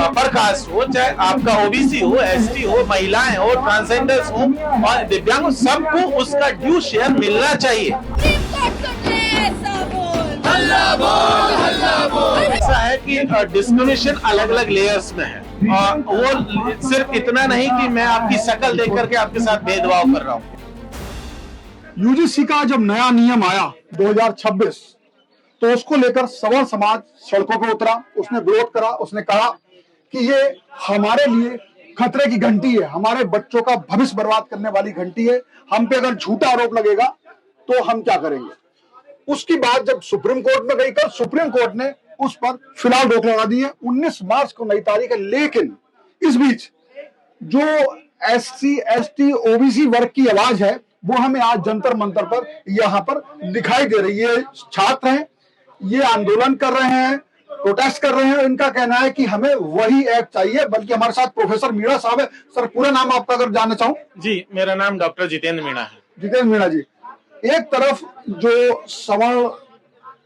Upper caste हो, चाहे आपका ओबीसी हो, एसटी हो, महिलाएं हो, ट्रांसजेंडर्स हो और दिव्यांग हो, सबको उसका ड्यू शेयर मिलना चाहिए। ऐसा है कि डिस्क्रिमिनेशन अलग अलग लेयर्स में है और वो सिर्फ इतना नहीं कि मैं आपकी शक्ल देख करके आपके साथ भेदभाव कर रहा हूँ। यूजीसी का जब नया नियम आया 2026, तो उसको लेकर सवर्ण समाज सड़कों पर उतरा, उसने विरोध करा, उसने कहा कि ये हमारे लिए खतरे की घंटी है, हमारे बच्चों का भविष्य बर्बाद करने वाली घंटी है, हम पे अगर झूठा आरोप लगेगा तो हम क्या करेंगे। उसकी बात जब सुप्रीम कोर्ट में गई, कल सुप्रीम कोर्ट ने उस पर फिलहाल रोक लगा दी है। 19 मार्च को नई तारीख है, लेकिन इस बीच जो एससी एसटी ओबीसी वर्ग की आवाज है वो हमें आज जंतर मंतर पर यहाँ पर दिखाई दे रही है। छात्र हैं, ये आंदोलन कर रहे हैं, प्रोटेस्ट कर रहे हैं। इनका कहना है कि हमें वही एक्ट चाहिए। बल्कि हमारे साथ प्रोफेसर मीणा साहब है। सर, पूरा नाम आपका अगर जानना चाहूँ। जी, मेरा नाम डॉक्टर जितेंद्र मीणा है। जितेंद्र मीणा जी, एक तरफ जो सवर्ण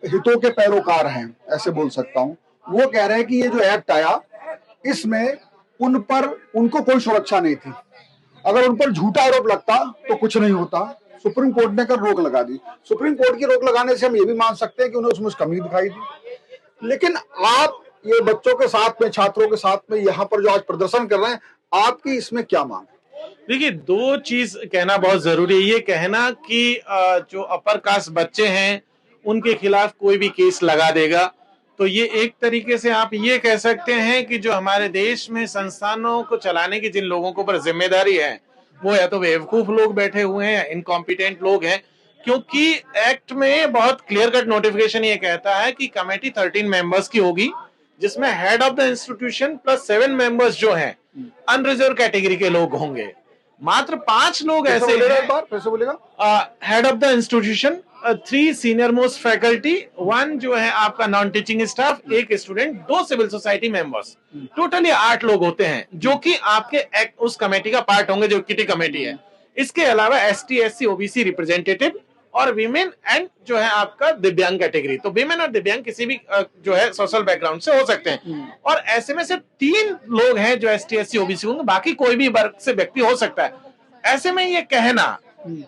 हितों के पैरोकार हैं, ऐसे बोल सकता हूँ, वो कह रहे हैं कि ये जो एक्ट आया इसमें उन पर उनको कोई सुरक्षा नहीं थी, अगर उन पर झूठा आरोप लगता तो कुछ नहीं होता। सुप्रीम कोर्ट ने कर रोक लगा दी। सुप्रीम कोर्ट की रोक लगाने से हम ये भी मान सकते हैं कि उन्हें उसमें कमी दिखाई दी। लेकिन आप ये बच्चों के साथ में, छात्रों के साथ में यहाँ पर जो आज प्रदर्शन कर रहे हैं, आपकी इसमें क्या मांग है? देखिए, दो चीज कहना बहुत जरूरी है। ये कहना कि जो अपर कास्ट बच्चे हैं उनके खिलाफ कोई भी केस लगा देगा, तो ये एक तरीके से आप ये कह सकते हैं कि जो हमारे देश में संस्थानों को चलाने की जिन लोगों के ऊपर जिम्मेदारी है वो या तो बेवकूफ लोग बैठे हुए हैं या इनकॉम्पिटेंट लोग हैं। क्योंकि एक्ट में बहुत क्लियर कट नोटिफिकेशन ये कहता है कि कमेटी 13 मेंबर्स की होगी, जिसमें head of the institution plus 7 members जो हैं अनरिजर्व कैटेगरी के लोग होंगे। मात्र 5 लोग ऐसे head of the institution, 3 senior most faculty, 1 जो है आपका non teaching staff, 1 student, 2 civil society members, totally 8 लोग होते हैं जो कि आपके उस कमेटी का पार्ट होंगे जो इक्विटी कमेटी है। इसके अलावा एसटी एससी ओबीसी रिप्रेजेंटेटिव और विमेन एंड जो है आपका दिव्यांग कैटेगरी। तो विमेन और दिव्यांग किसी भी जो है सोशल बैकग्राउंड से हो सकते हैं। और ऐसे में सिर्फ 3 लोग हैं जो एसटी एससी ओबीसी होंगे, बाकी कोई भी वर्ग से व्यक्ति हो सकता है। ऐसे में ये कहना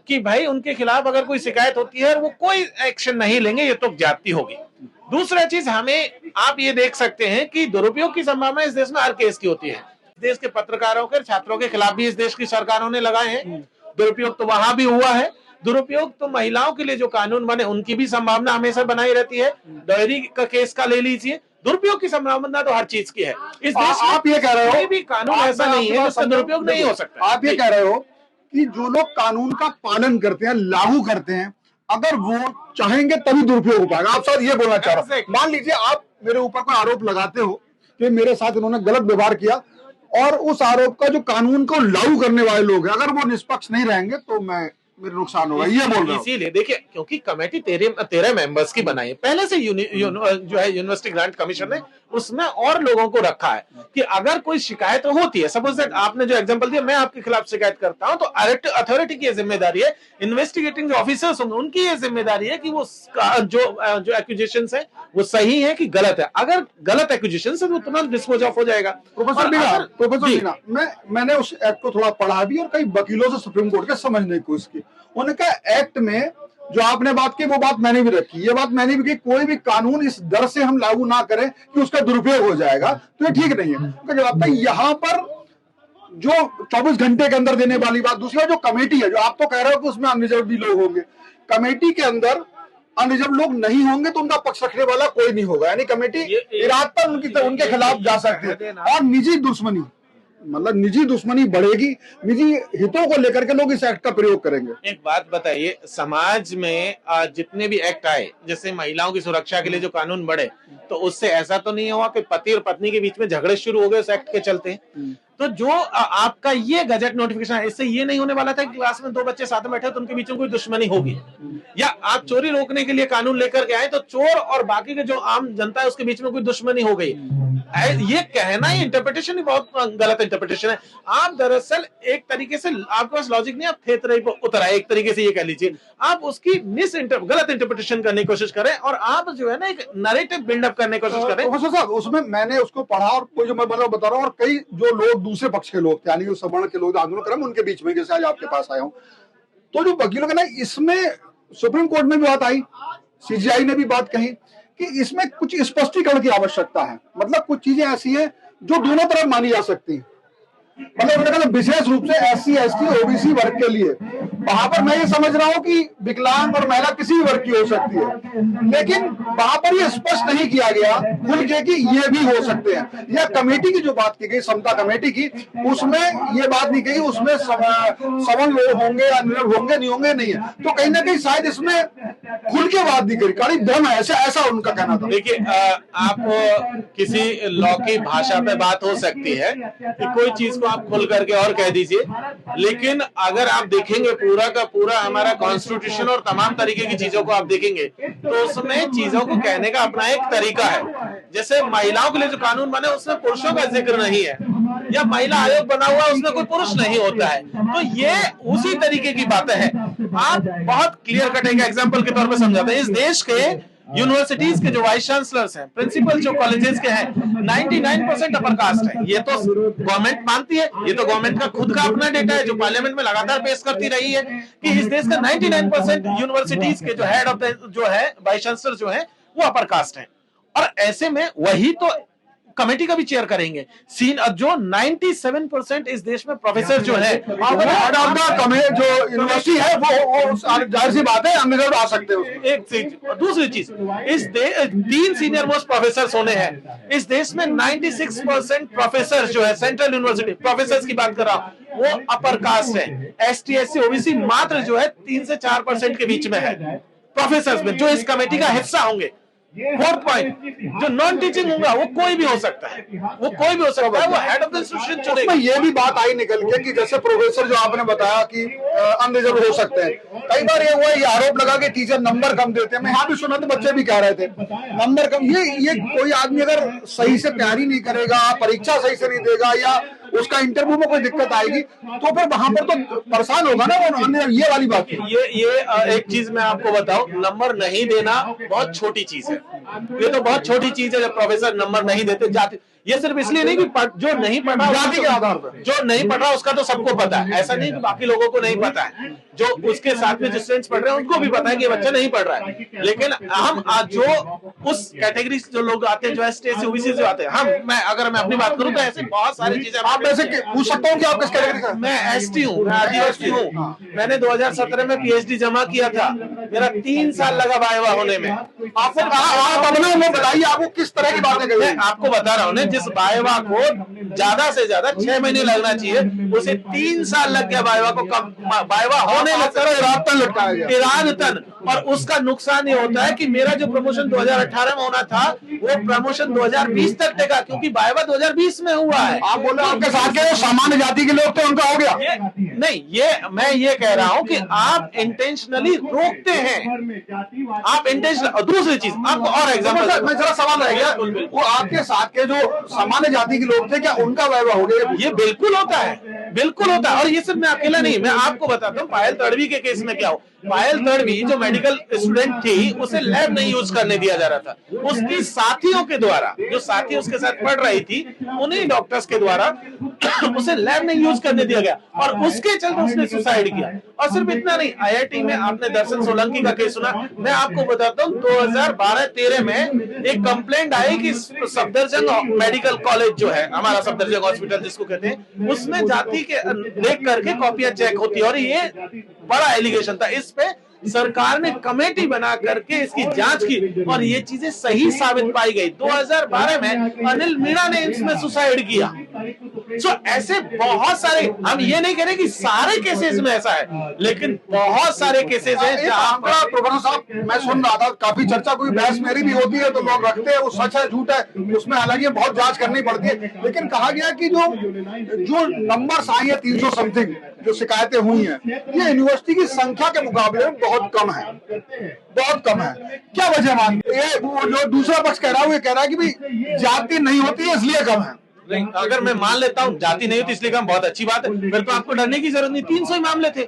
कि भाई उनके खिलाफ अगर कोई शिकायत होती है और वो कोई एक्शन नहीं लेंगे, ये तो ज्यादती होगी। दूसरा चीज, हमें आप ये देख सकते हैं कि दुरुपयोग की संभावना इस देश में हर केस की होती है। देश के पत्रकारों के, छात्रों के खिलाफ भी इस देश की सरकारों ने लगाए हैं। दुरुपयोग तो वहां भी हुआ है। दुरुपयोग तो महिलाओं के लिए जो कानून बने उनकी भी संभावना हमेशा बनाई रहती है। डॉयरी का केस का ले लीजिए, दुरुपयोग की संभावना तो हर चीज की है इस देश में। आप ये कह रहे हो कोई भी कानून ऐसा नहीं है जिसका दुरुपयोग नहीं हो सकता। आप ये कह रहे हो कि जो लोग कानून का पालन करते हैं, लागू करते हैं, अगर वो चाहेंगे तभी दुरुपयोग हो पाएगा। आप शायद ये बोलना चाह रहे हो। मान लीजिए आप मेरे ऊपर कोई आरोप लगाते हो कि मेरे साथ इन्होंने गलत व्यवहार किया, और उस आरोप का जो कानून को लागू करने वाले लोग हैं, अगर वो निष्पक्ष नहीं रहेंगे तो मेरे नुकसान होगा, ये बोल रहा हूं। इसीलिए देखिए, क्योंकि कमेटी 13 मेंबर्स की बनाई है पहले से जो है यूनिवर्सिटी ग्रांट कमीशन ने, उसमें और लोगों को रखा है कि अगर कोई शिकायत होती है, सपोज दैट आपने जो एग्जांपल दिया, मैं आपके खिलाफ शिकायत करता हूं, तो अथॉरिटी की जिम्मेदारी है, इन्वेस्टिगेटिंग जो ऑफिसर्स होंगे उनकी ये जिम्मेदारी है कि वो जो एक्यूजेशंस है वो सही है कि गलत है। अगर गलत एक्यूजेशंस है तो तुरंत डिस्पोज ऑफ हो जाएगा। प्रोफेसर मीणा, मैंने उस एक्ट को थोड़ा पढ़ा भी और कई वकीलों से सुप्रीम कोर्ट के समझने की कोशिश की। उन्होंने कहा एक्ट में जो आपने बात की वो बात मैंने भी रखी, ये बात मैंने भी की, कोई भी कानून इस दर से हम लागू ना करें कि उसका दुरुपयोग हो जाएगा, तो ये ठीक नहीं है। उनका जवाब था यहाँ पर जो 24 घंटे के अंदर देने वाली बात। दूसरा, जो कमेटी है, जो आप तो कह रहे हो कि उसमें अनरिजर्व भी लोग होंगे, कमेटी के अंदर अनरिजर्व लोग नहीं होंगे तो उनका पक्ष रखने वाला कोई नहीं होगा, यानी कमेटी इराद पर उनके खिलाफ जा सकती है। और निजी दुश्मनी, मतलब निजी दुश्मनी बढ़ेगी, निजी हितों को लेकर के लोग इस एक्ट का प्रयोग करेंगे। एक बात बताइए, समाज में जितने भी एक्ट आए, जैसे महिलाओं की सुरक्षा के लिए जो कानून बढ़े, तो उससे ऐसा तो नहीं हुआ कि पति और पत्नी के बीच में झगड़े शुरू हो गए उस एक्ट के चलते। तो जो आपका ये गजट नोटिफिकेशन है, इससे ये नहीं होने वाला था कि क्लास में 2 बच्चे साथ में बैठे तो उनके बीच में कोई दुश्मनी होगी, या आप चोरी रोकने के लिए कानून लेकर के आए तो चोर और बाकी के जो आम जनता है उसके बीच में कोई दुश्मनी हो गई। ये कहना ही इंटरप्रिटेशन ही बहुत गलत इंटरप्रिटेशन है। आप दरअसल एक तरीके से आपके पास लॉजिक नहीं, आप थेथरे पे उतर आए, एक तरीके से ये कह लीजिए। आप उसकी गलत इंटरप्रिटेशन करने की कोशिश करें और आप जो है ना एक नैरेटिव बिल्डअप करने की कोशिश करें। प्रोफेसर साहब, उसमें मैंने उसको पढ़ा और वो जो मैं मतलब बता रहा हूँ, और कई जो लोग दूसरे पक्ष के लोग थे, यानी जो सवर्ण के लोग आंदोलन कर रहे हैं, उनके बीच में जैसे आज आपके पास आया हूँ, तो जो वकीलों का ना, इसमें सुप्रीम कोर्ट में भी बात आई, सीजीआई ने भी बात कही कि इसमें कुछ स्पष्टीकरण की आवश्यकता है। मतलब कुछ चीजें ऐसी हैं जो दोनों तरफ मानी जा सकती हैं। मतलब उन्होंने कहा विशेष रूप से एससी, एसटी, ओबीसी वर्ग के लिए, वहां पर मैं ये समझ रहा हूं कि विकलांग और महिला किसी भी वर्ग की हो सकती है, लेकिन वहां पर ये स्पष्ट नहीं किया गया खुल के कि ये भी हो सकते हैं। या कमेटी की जो बात की गई, समता कमेटी की, उसमें ये बात नहीं कही उसमें सवर्ण लोग होंगे या निर्णय होंगे, नहीं होंगे, नहीं है। तो कहीं ना कहीं शायद इसमें खुल के बात नहीं करी, काड़ी दम है, ऐसा उनका कहना था। देखिए, आप किसी लॉ की भाषा पे बात हो सकती है कि कोई चीज को आप खुल करके और कह दीजिए, लेकिन अगर आप देखेंगे पूरा का पूरा हमारा कॉन्स्टिट्यूशन और तमाम तरीके की चीजों को आप देखेंगे, तो उसमें चीजों को कहने का अपना एक तरीका है। जैसे महिलाओं के लिए जो कानून बने उसमें पुरुषों का जिक्र नहीं है, या महिला आयोग बना हुआ उसमें कोई पुरुष नहीं होता है, तो ये उसी तरीके की बातें हैं। आप बहुत क्लियर कट एक एग्जांपल के तौर पे समझाते हैं। इस देश के यूनिवर्सिटीज के जो वाइस चांसलर्स हैं, प्रिंसिपल जो कॉलेजेस के हैं, 99% अपर कास्ट है। ये तो गवर्नमेंट मानती है, ये तो गवर्नमेंट का खुद का अपना डेटा है जो पार्लियामेंट में लगातार पेश करती रही है कि इस देश का 99% यूनिवर्सिटीज के जो हेड ऑफ द जो है वाइस चांसलर जो है वो अपर कास्ट है। और ऐसे में वही तो कमेटी का भी चेयर करेंगे। जो 97% इस देश में प्रोफेसर जो है, हेड ऑफ द जो यूनिवर्सिटी है वो जाहिर सी बात है अनरिजर्व आ सकते हैं। एक चीज, दूसरी चीज, इस 3 सीनियर मोस्ट प्रोफेसर होने हैं इस देश में। 96% प्रोफेसर जो है सेंट्रल यूनिवर्सिटी प्रोफेसर की बात कर रहा हूं, वो अपर कास्ट है। एसटी, एससी, ओबीसी मात्र जो है 3 से 4% के बीच में है प्रोफेसर में, जो इस कमेटी का हिस्सा होंगे। फोर्थ पॉइंट, जो नॉन टीचिंग होगा वो कोई भी हो सकता है, वो कोई भी हो सकता है, वो हेड ऑफ द इंस्टीट्यूशन चुनेगा। ये भी बात आई निकल के कि जैसे प्रोफेसर जो आपने बताया कि अनरिजर्व हो सकते हैं, कई बार ये हुआ, ये आरोप लगा कि टीचर नंबर कम देते हैं। मैं यहाँ भी सुना तो बच्चे भी कह रहे थे नंबर कम। ये कोई आदमी अगर सही से तैयारी नहीं करेगा, परीक्षा सही से नहीं देगा, या उसका इंटरव्यू में कोई दिक्कत आएगी, तो फिर वहां पर तो परेशान होगा ना वो। ये वाली बात है। ये एक चीज मैं आपको बताऊं, नंबर नहीं देना बहुत छोटी चीज है। ये तो बहुत छोटी चीज है जब प्रोफेसर नंबर नहीं देते। जाति, ये सिर्फ इसलिए नहीं कि जो नहीं पढ़ रहा जाति के आधार पर, जो नहीं पढ़ रहा उसका तो सबको पता है, ऐसा नहीं कि बाकी लोगों को नहीं पता है। जो उसके साथ में जो स्टूडेंट्स पढ़ रहे हैं उनको भी पता है कि ये बच्चा नहीं पढ़ रहा है। लेकिन हम जो उस कैटेगरी से जो लोग आते हैं, जो एसटी, एससी, ओबीसी से आते हैं, अगर मैं अपनी बात करूं तो ऐसे बहुत सारी चीजें। आप वैसे पूछ सकता हूं कि आप किस कैटेगरी का? मैं एसटी हूं, मैं आदिवासी हूं। मैंने 2017 में पीएचडी जमा किया था, मेरा 3 साल लगा वाइवा होने में। आप अपने में बताइए आपको किस तरह की बातें कही। मैं आपको बता रहा हूँ ना, जिस वाइवा को ज्यादा से ज्यादा 6 महीने लगना चाहिए, उसे 3 साल लग गया वाइवा को। वाइवा होने लटकाया इरादतन। और उसका नुकसान ये होता है कि मेरा जो प्रमोशन 2018 में होना था वो प्रमोशन 2020 तक टेका, क्योंकि वाइवा 2020 में हुआ है। आप बोल रहे हैं आपके साथ के सामान्य जाति के लोग थे उनका हो गया? मैं ये कह रहा हूं कि आप इंटेंशनली रोकते हैं, आप इंटेंशनल। दूसरी चीज आपको और एग्जांपल, मैं जरा सवाल रह गया, वो आपके साथ के जो सामान्य जाति के लोग थे, क्या उनका वाइवा हो गया? ये बिल्कुल होता है, बिल्कुल होता है। और ये सिर्फ मैं अकेला नहीं, मैं आपको बताता हूँ पायल तड़वी के केस में क्या हो। पायल तड़वी जो मेडिकल स्टूडेंट थी, उसे लैब नहीं यूज करने दिया जा रहा था। उसकी साथियों के द्वारा, जो साथी उसके साथ पढ़ रही थी, उन्हीं डॉक्टर्स के द्वारा उसे लैब नहीं यूज करने दिया गया और उसके चलते उसने सुसाइड किया। और सिर्फ इतना नहीं, आईआईटी में आपने दर्शन सोलंकी का केस सुना। मैं आपको बताता हूँ 2012-13 में एक कंप्लेंट आई कि सफदरजंग मेडिकल कॉलेज जो है, हमारा सफदरजंग हॉस्पिटल जिसको कहते हैं, उसमें जाति के देख करके कॉपियां चेक होती है। और ये बड़ा एलिगेशन था। इस पे सरकार ने कमेटी बना करके इसकी जांच की और ये चीजें सही साबित पाई गई। 2012 में अनिल मीणा ने इसमें सुसाइड किया। ऐसे बहुत सारे, हम ये नहीं कह रहे कि सारे केसेस में ऐसा है, लेकिन बहुत सारे केसेस हैं जहां प्रोफेसर साहब, मैं सुन रहा था काफी चर्चा, कोई बहस मेरी भी होती है तो लोग रखते हैं वो सच है झूठ है, उसमें हालांकि बहुत जांच करनी पड़ती है। लेकिन कहा गया कि जो नंबर आई है 300 समथिंग जो शिकायतें हुई हैं, ये यूनिवर्सिटी की संख्या के मुकाबले में बहुत कम है, बहुत कम है। क्या वजह मानते ये वो जो दूसरा पक्ष कह रहा है वो ये कह रहा है कि भाई जाति नहीं होती है इसलिए कम है। नहीं, अगर मैं मान लेता हूँ जाति नहीं होती इसलिए कम, बहुत अच्छी बात है, फिर तो आपको डरने की जरूरत नहीं, 300 ही मामले थे।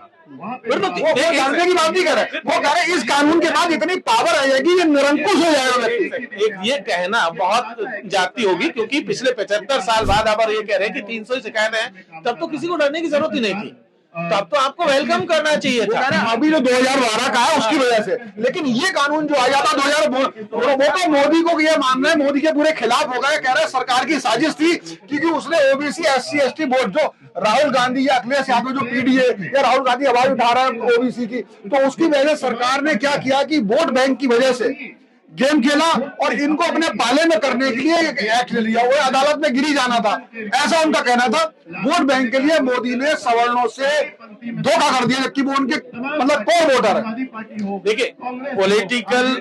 फिर तो वो डरने की बात नहीं कर रहे, वो कह रहे इस कानून के बाद इतनी पावर आ जाएगी ये निरंकुश हो जाएगा व्यक्ति। एक ये कहना बहुत जाती होगी, क्योंकि पिछले 75 साल बाद आप ये कह रहे हैं कि 300 शिकायतें हैं, तब तो किसी को डरने की जरूरत ही नहीं थी, तब तो आपको वेलकम करना चाहिए था। अभी जो 2012 का है उसकी वजह से, लेकिन ये कानून जो आया था 2000 वो तो मोदी को ये मानना है, मोदी के पूरे खिलाफ हो गए, कह रहे सरकार की साजिश थी, क्योंकि उसने ओबीसी SC ST वोट जो राहुल गांधी या अखिलेश यादव जो पीडीए या राहुल गांधी आवाज उठा रहा है ओबीसी की, तो उसकी वजह सरकार ने क्या किया कि वोट बैंक की वजह से गेम खेला और इनको अपने पाले में करने के लिए एक एक्ट ले लिया। वो अदालत में गिरी जाना था, ऐसा उनका कहना था। वोट बैंक के लिए मोदी ने सवर्णों से धोखा कर दिया, जबकि वो उनके मतलब कोर वोटर है। देखिए पॉलिटिकल,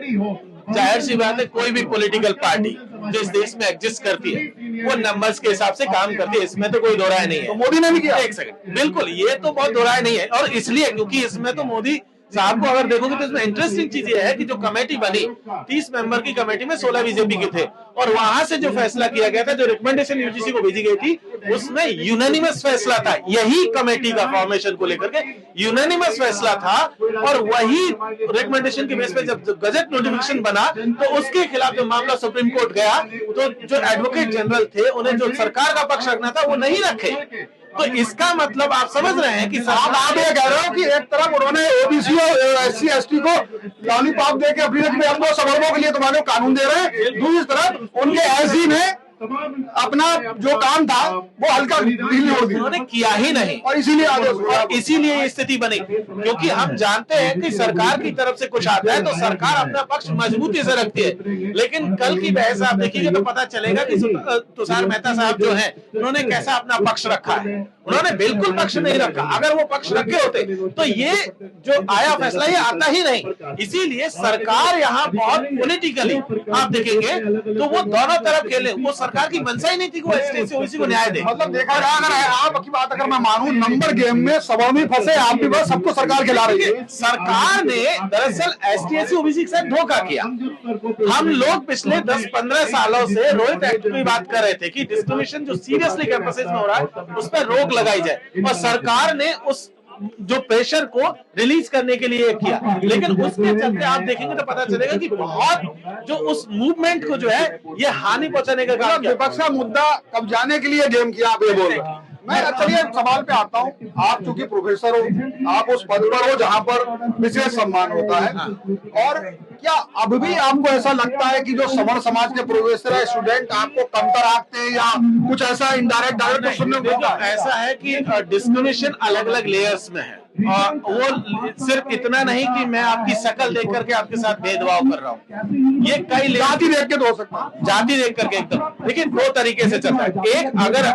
जाहिर सी बात है, कोई भी पॉलिटिकल पार्टी जो इस देश में एग्जिस्ट करती है वो नंबर्स के हिसाब से काम करती है, इसमें तो कोई दो राय नहीं है। तो मोदी ने भी किया। एक सेकंड, बिल्कुल ये तो बहुत दो राय नहीं है, और इसलिए क्योंकि इसमें तो मोदी साहब को अगर देखोगे तो इसमें इंटरेस्टिंग चीज ये है कि जो कमेटी बनी 30 मेंबर की कमेटी में 16 बीजेपी के थे, और वहां से जो फैसला किया गया था, जो रिकमेंडेशन यूजीसी को भेजी गई थी, उसमें यूनानिमस फैसला था, यही कमेटी का फॉर्मेशन को लेकर के यूनानिमस फैसला था। और वही रिकमेंडेशन के बेस पे जब गजट नोटिफिकेशन बना तो उसके खिलाफ जो मामला सुप्रीम कोर्ट गया, तो जो एडवोकेट जनरल थे उन्हें जो सरकार का पक्ष रखना था वो नहीं रखे। तो इसका मतलब आप समझ रहे हैं कि आप ये कह रहे हो कि एक तरफ उन्होंने ओबीसी और SC ST को लॉलीपॉप देके अपनी हमको सवर्णों के लिए तुम्हारे कानून दे रहे हैं, दूसरी तरफ उनके SC ने अपना जो काम था वो हल्का ढील हो दिया, उन्होंने किया ही नहीं, और इसीलिए इसीलिए ये स्थिति बनी। क्योंकि हम जानते हैं कि सरकार की तरफ से कुछ आता है तो सरकार अपना पक्ष मजबूती से रखती है, लेकिन कल की बहस आप देखिएगा तो पता चलेगा कि तुषार मेहता साहब जो हैं उन्होंने कैसा अपना पक्ष रखा है। उन्होंने बिल्कुल पक्ष नहीं रखा, अगर वो पक्ष रखे होते तो ये जो आया फैसला ये आता ही नहीं। इसीलिए सरकार यहाँ बहुत पॉलिटिकली आप देखेंगे तो वो दोनों तरफ खेले, वो सरकार की मंशा ही नहीं थी कि वो ST SC को न्याय दे। मतलब देखा जाए अगर आपकी बात अगर मैं मानूं, नंबर गेम में सवर्णी फंसे, आप भी बस सबको सरकार खिला रही है। सरकार ने दरअसल ST SC OBC के साथ धोखा किया। हम लोग पिछले 10-15 सालों से रोहित एक्ट की बात कर रहे थे कि डिस्क्रिमिनेशन जो सीरियसली कैंपसेस में हो रहा है उस पर रोक लगाई जाए, और सरकार ने उस जो प्रेशर को रिलीज करने के लिए किया, लेकिन उसके चलते आप देखेंगे तो पता चलेगा कि बहुत जो उस मूवमेंट को जो है ये हानि पहुंचाने का काम किया। विपक्ष का मुद्दा कब जाने के लिए गेम किया, आप ये बोल रहे हैं। मैं चलिए सवाल पे आता हूँ, आप चूंकि प्रोफेसर हो, आप उस पद पर हो जहाँ पर विशेष सम्मान होता है, और क्या अब भी आपको ऐसा लगता है कि जो सवर्ण समाज के प्रोफेसर है, स्टूडेंट आपको कमतर आंकते हैं, या कुछ ऐसा इनडायरेक्ट डायरेक्ट सुनने को ऐसा है कि डिस्क्रिमिनेशन अलग अलग लेयर्स में है, और वो सिर्फ इतना नहीं कि मैं आपकी शक्ल देख करके आपके साथ भेदभाव कर रहा हूँ, ये कई जाति देख के तो हो सकता है, जाति देख करके एकदम। लेकिन दो तरीके से चलता है, एक अगर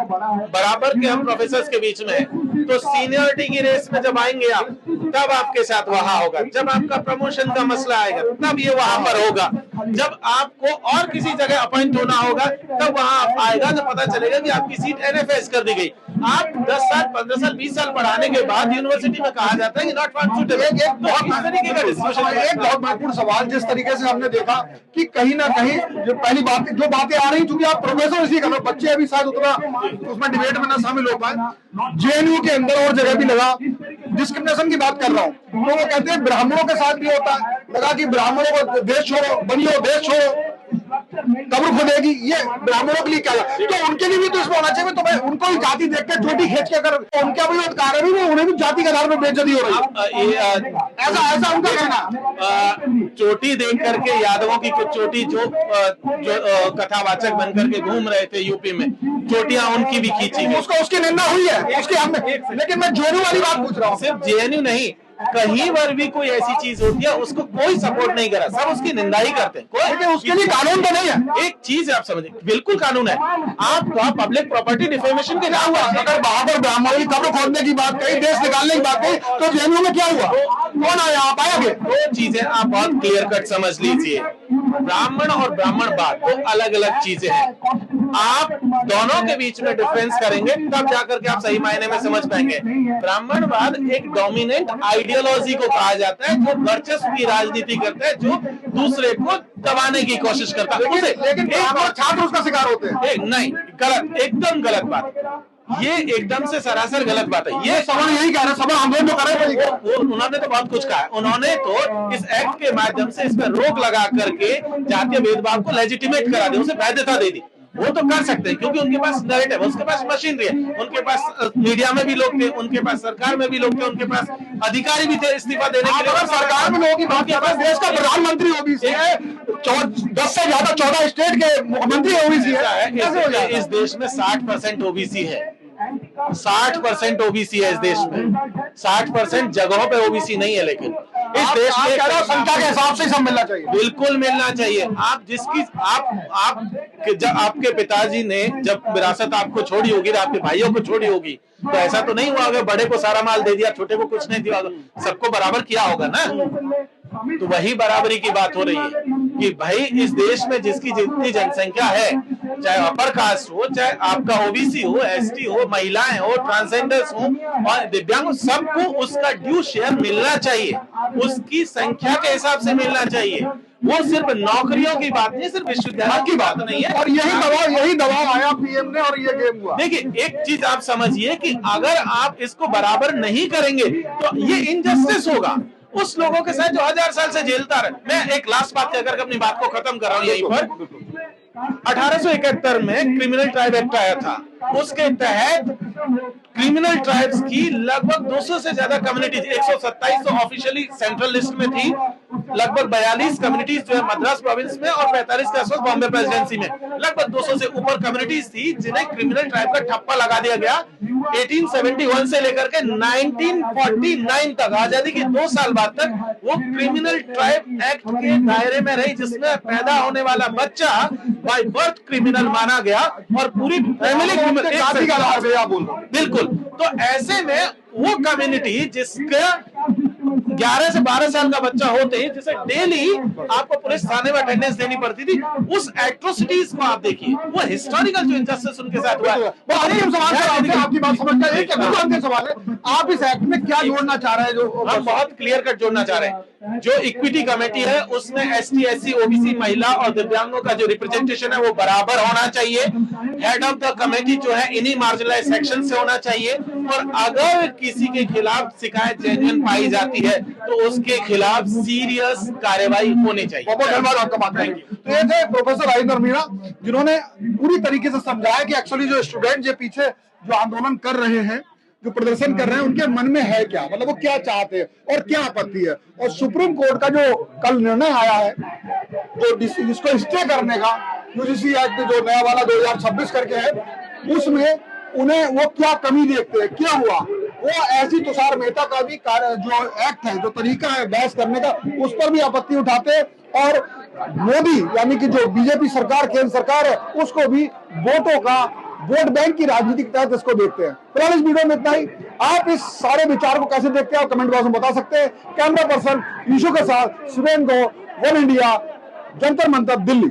बराबर के हम प्रोफेसर के बीच में है तो सीनियरिटी की रेस में जब आएंगे आप तब आपके साथ वहां होगा, जब आपका प्रमोशन का मसला आएगा तब ये वहां पर होगा, जब आपको और किसी जगह अपॉइंट होना होगा तब वहां आप आएगा जब पता चलेगा कि आपकी सीट NFS कर दी गई। आप 10 साल 15 साल 20 साल पढ़ाने के बाद यूनिवर्सिटी में कहा जाता है कि नॉट फाउंड सुटेबल। एक बहुत महत्वपूर्ण सवाल, जिस तरीके से हमने देखा कि कहीं ना कहीं जो पहली बात जो बातें आ रही, चूंकि आप प्रोफेसर इसी कर, बच्चे अभी शायद उतना उसमें डिबेट में ना शामिल हो पाए, JNU के अंदर और जगह भी लगा, डिस्क्रिमिनेशन की बात कर रहा हूँ, तो वो कहते हैं ब्राह्मणों के साथ भी होता है, लगा कि ब्राह्मणों को देश छोड़ो, बनियो देश छोड़ो, कब्र खुदेगी, ये ब्राह्मणों के लिए क्या है, तो उनके लिए भी तो इसमें होना चाहिए। तो मैं उनको ही जाति देख के चोटी खींच के अगर उनका भी अधिकार है भी, वो उन्हें भी जाति के आधार पर बेइज्जती हो रही है, ऐसा उनका कहना। चोटी देख करके यादवों की कुछ चोटी जो कथावाचक बन करके घूम रहे थे यूपी में, चोटियां उनकी भी खींची गई, उसको उसकी निंदा हुई है, उसकी हमने, लेकिन मैं JNU वाली बात पूछ रहा हूँ। सिर्फ JNU नहीं, कहीं पर भी कोई ऐसी चीज होती है उसको कोई सपोर्ट नहीं करा, सब उसकी निंदा ही करते हैं, लेकिन उसके लिए कानून तो नहीं है। एक चीज आप समझे, बिल्कुल कानून है, आपका पब्लिक प्रॉपर्टी डिफेमेशन के क्या हुआ, अगर वहां पर ब्राह्मणों की कब्र खोदने की बात कही, देश निकालने की बात कही, तो JNU में क्या हुआ, कौन आया, आप आएंगे? दो चीजें आप बहुत क्लियर कट समझ लीजिए, ब्राह्मण और ब्राह्मणवाद दो अलग अलग चीजें हैं। आप दोनों के बीच में डिफरेंस करेंगे तब जाकर के आप सही मायने में समझ पाएंगे। ब्राह्मणवाद एक डोमिनेंट आइडियोलॉजी को कहा जाता है जो वर्चस्व की राजनीति करता है, जो दूसरे को दबाने की कोशिश करता है। लेकिन छात्र उसका शिकार होते हैं। नहीं, गलत, एकदम गलत बात, ये एकदम से सरासर गलत बात है। ये सवाल यही कह रहे हैं, सवाल आंदोलन तो कर रहे हैं। उन्होंने तो बहुत कुछ कहा है। उन्होंने तो इस एक्ट के माध्यम से इस पर रोक लगा करके जातीय भेदभाव को लेजिटिमेट करा दी, उसे वैधता दे दी। वो तो कर सकते हैं क्योंकि उनके पास नैरेटिव, उसके पास मशीनरी है, उनके पास मीडिया में भी लोग थे, उनके पास सरकार में भी लोग थे, उनके पास अधिकारी भी थे इस्तीफा देने के लिए। अगर सरकार में लोगों की बात कर रहे हैं, देश का प्रधानमंत्री ओबीसी है, 10 से ज्यादा 14 स्टेट के मुख्यमंत्री ओबीसी है। इस देश में 60% ओबीसी है, 60% ओबीसी है इस देश में। 60% जगहों पे ओबीसी नहीं है, लेकिन इस देश में संख्या के हिसाब से सब मिलना चाहिए। बिल्कुल मिलना चाहिए। आप जिसकी जब आपके पिताजी ने जब विरासत आपको छोड़ी होगी, आपके भाइयों को छोड़ी होगी, तो ऐसा तो नहीं हुआ होगा बड़े को सारा माल दे दिया, छोटे को कुछ नहीं दिया होगा, सबको बराबर किया होगा ना। तो वही बराबरी की बात हो रही है कि भाई इस देश में जिसकी जितनी जनसंख्या है, चाहे अपर कास्ट हो, चाहे आपका ओबीसी हो, एसटी हो, महिलाएं हो, ट्रांसजेंडर्स हो और दिव्यांग हो, सबको उसका ड्यू शेयर मिलना चाहिए, उसकी संख्या के हिसाब से मिलना चाहिए। वो सिर्फ नौकरियों की बात नहीं, सिर्फ विश्वविद्यालय की बात नहीं है। और यही दबाव आया पीएम ने और ये गेम हुआ। देखिए, एक चीज आप समझिए कि अगर आप इसको बराबर नहीं करेंगे तो ये इनजस्टिस होगा उस लोगों के साथ जो 1000 साल से झेलता रहे। मैं एक लास्ट बात कहकर अपनी बात को खत्म कर रहा हूं यहीं पर। 1871 में क्रिमिनल ट्राइब एक्ट आया था, उसके तहत क्रिमिनल ट्राइब्स की लगभग 200 से ज्यादा कम्युनिटीज, 127 तो ऑफिशियली सेंट्रल लिस्ट में थी, लगभग 42 कम्युनिटीज जो है मद्रास प्रोविंस में और 45 के आसपास बॉम्बे प्रेसिडेंसी में, लगभग 200 से ऊपर कम्युनिटीज थी जिन्हें क्रिमिनल ट्राइब का ठप्पा लगा दिया गया। 1871 से लेकर के 1949 तक, आजादी के 2 साल बाद तक वो क्रिमिनल ट्राइब एक्ट के दायरे में रही, जिसमें पैदा होने वाला बच्चा बाय बर्थ क्रिमिनल माना गया और पूरी फैमिली क्रिमिनल। बिल्कुल। तो ऐसे में वो कम्युनिटी जिसका 11 से 12 साल का बच्चा होते ही जिसे डेली आपको पुलिस थाने में अटेंडेंस देनी पड़ती थी, उस एट्रोसिटीज को आप देखिए, वो हिस्टोरिकल जो इंजस्टिस उनके साथ हुआ है। आपकी बात समझता है, एक सवाल है, आप इस एक्ट में क्या जोड़ना चाह रहे हैं? जो हम बहुत क्लियर कट जोड़ना चाह रहे हैं, जो इक्विटी कमेटी है उसमें एसटी, एससी, ओबीसी, महिला और दिव्यांगों का जो रिप्रेजेंटेशन है वो बराबर होना चाहिए। हेड ऑफ द कमेटी जो है इन्हीं मार्जिनलाइज्ड सेक्शन से होना चाहिए, और अगर किसी के खिलाफ शिकायत जेन्युइन पाई जाती है तो उसके खिलाफ सीरियस कार्रवाई होनी चाहिए। बहुत धन्यवाद आपका बात है। तो ये थे प्रोफेसर राजेंद्र मीणा, जिन्होंने पूरी तरीके से समझाया कि एक्चुअली जो स्टूडेंट जो पीछे जो आंदोलन कर रहे हैं, जो प्रदर्शन कर रहे हैं, उनके मन में है क्या, मतलब वो क्या चाहते हैं और क्या आपत्ति है। और सुप्रीम कोर्ट का जो कल निर्णय आया है, जो जिसको स्टे करने का यूजीसी एक्ट जो नया वाला 2026 करके है, उसमें उन्हें वो क्या कमी देखते हैं, क्या हुआ, वो ऐसी तुषार मेहता का भी जो एक्ट है, जो तरीका है बहस करने का, उस पर भी आपत्ति उठाते हैं। और मोदी यानी कि जो बीजेपी सरकार, केंद्र सरकार है, उसको भी वोटों का, वोट बैंक की राजनीति के तहत इसको देखते हैं। फिलहाल इस वीडियो में इतना ही। आप इस सारे विचार को कैसे देखते हैं, कमेंट बॉक्स में बता सकते हैं। कैमरा पर्सन ईशु के साथ Shiven go, one India, Jantar Mantar, Delhi.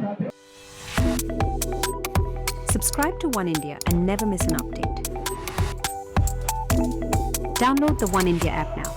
Subscribe to One India and never miss an update. Download the One India app now.